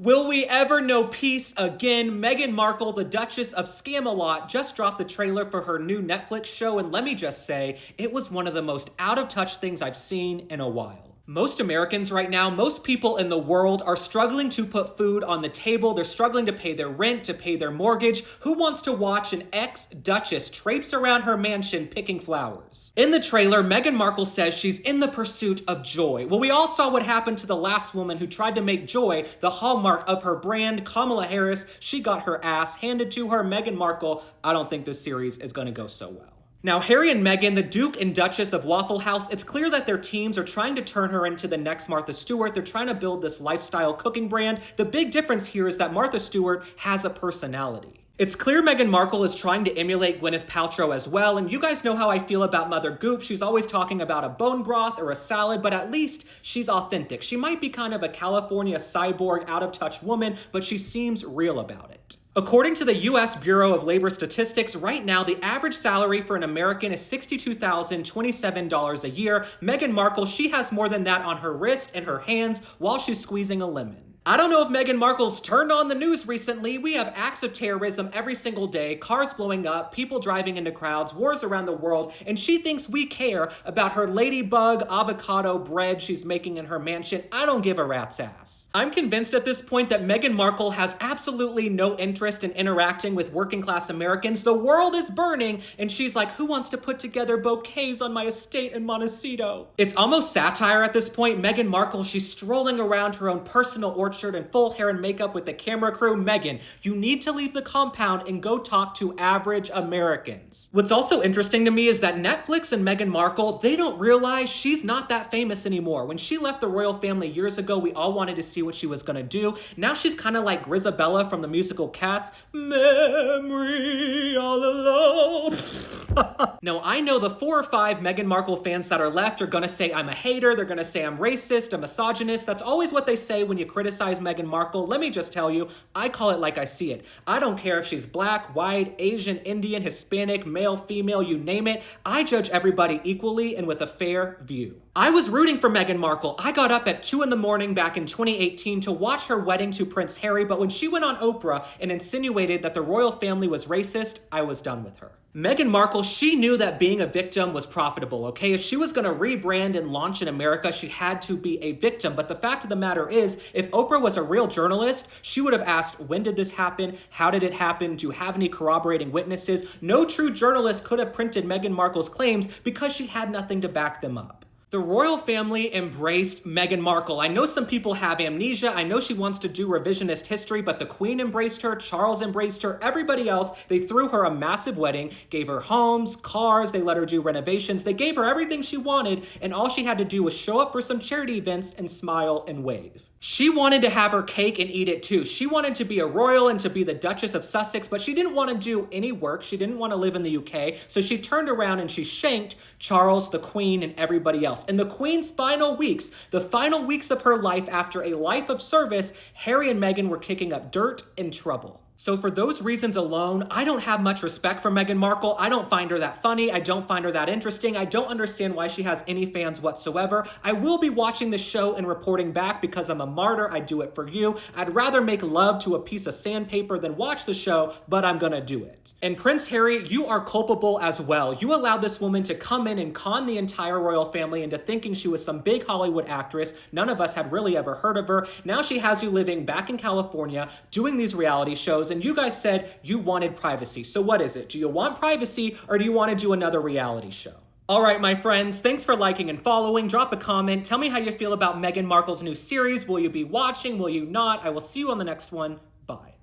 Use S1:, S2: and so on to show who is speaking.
S1: Will we ever know peace again? Meghan Markle, the Duchess of Scam-A-Lot, just dropped the trailer for her new Netflix show, and let me just say, it was one of the most out-of-touch things I've seen in a while. Most Americans right now, most people in the world are struggling to put food on the table. They're struggling to pay their rent, to pay their mortgage. Who wants to watch an ex-duchess traipse around her mansion picking flowers? In the trailer, Meghan Markle says she's in the pursuit of joy. Well, we all saw what happened to the last woman who tried to make joy the hallmark of her brand, Kamala Harris. She got her ass handed to her. Meghan Markle, I don't think this series is going to go so well. Now, Harry and Meghan, the Duke and Duchess of Waffle House, it's clear that their teams are trying to turn her into the next Martha Stewart. They're trying to build this lifestyle cooking brand. The big difference here is that Martha Stewart has a personality. It's clear Meghan Markle is trying to emulate Gwyneth Paltrow as well, and you guys know how I feel about Mother Goop. She's always talking about a bone broth or a salad, but at least she's authentic. She might be kind of a California cyborg, out-of-touch woman, but she seems real about it. According to the U.S. Bureau of Labor Statistics, right now, the average salary for an American is $62,027 a year. Meghan Markle, she has more than that on her wrist and her hands while she's squeezing a lemon. I don't know if Meghan Markle's turned on the news recently. We have acts of terrorism every single day, cars blowing up, people driving into crowds, wars around the world, and she thinks we care about her ladybug avocado bread she's making in her mansion. I don't give a rat's ass. I'm convinced at this point that Meghan Markle has absolutely no interest in interacting with working class Americans. The world is burning, and she's like, who wants to put together bouquets on my estate in Montecito? It's almost satire at this point. Meghan Markle, she's strolling around her own personal orchard in full hair and makeup with the camera crew. Meghan, you need to leave the compound and go talk to average Americans. What's also interesting to me is that Netflix and Meghan Markle, they don't realize she's not that famous anymore. When she left the royal family years ago, we all wanted to see what she was gonna do. Now she's kind of like Grisabella from the musical Cats. Memory all alone. Now, I know the 4 or 5 Meghan Markle fans that are left are gonna say I'm a hater, they're gonna say I'm racist, a misogynist. That's always what they say when you criticize Meghan Markle. Let me just tell you, I call it like I see it. I don't care if she's black, white, Asian, Indian, Hispanic, male, female, you name it. I judge everybody equally and with a fair view. I was rooting for Meghan Markle. I got up at 2 in the morning back in 2018 to watch her wedding to Prince Harry, but when she went on Oprah and insinuated that the royal family was racist, I was done with her. Meghan Markle, she knew that being a victim was profitable, okay? If she was gonna rebrand and launch in America, she had to be a victim. But the fact of the matter is, if Oprah was a real journalist, she would have asked, when did this happen? How did it happen? Do you have any corroborating witnesses? No true journalist could have printed Meghan Markle's claims because she had nothing to back them up. The royal family embraced Meghan Markle. I know some people have amnesia. I know she wants to do revisionist history, but the Queen embraced her, Charles embraced her, everybody else. They threw her a massive wedding, gave her homes, cars, they let her do renovations. They gave her everything she wanted, and all she had to do was show up for some charity events and smile and wave. She wanted to have her cake and eat it too. She wanted to be a royal and to be the Duchess of Sussex, but she didn't want to do any work. She didn't want to live in the UK, so she turned around and she shanked Charles, the Queen, and everybody else. In the Queen's final weeks, the final weeks of her life after a life of service, Harry and Meghan were kicking up dirt and trouble. So for those reasons alone, I don't have much respect for Meghan Markle. I don't find her that funny. I don't find her that interesting. I don't understand why she has any fans whatsoever. I will be watching the show and reporting back because I'm a martyr. I do it for you. I'd rather make love to a piece of sandpaper than watch the show, but I'm gonna do it. And Prince Harry, you are culpable as well. You allowed this woman to come in and con the entire royal family into thinking she was some big Hollywood actress. None of us had really ever heard of her. Now she has you living back in California, doing these reality shows, and you guys said you wanted privacy. So what is it? Do you want privacy or do you want to do another reality show? All right, my friends, thanks for liking and following. Drop a comment. Tell me how you feel about Meghan Markle's new series. Will you be watching? Will you not? I will see you on the next one. Bye.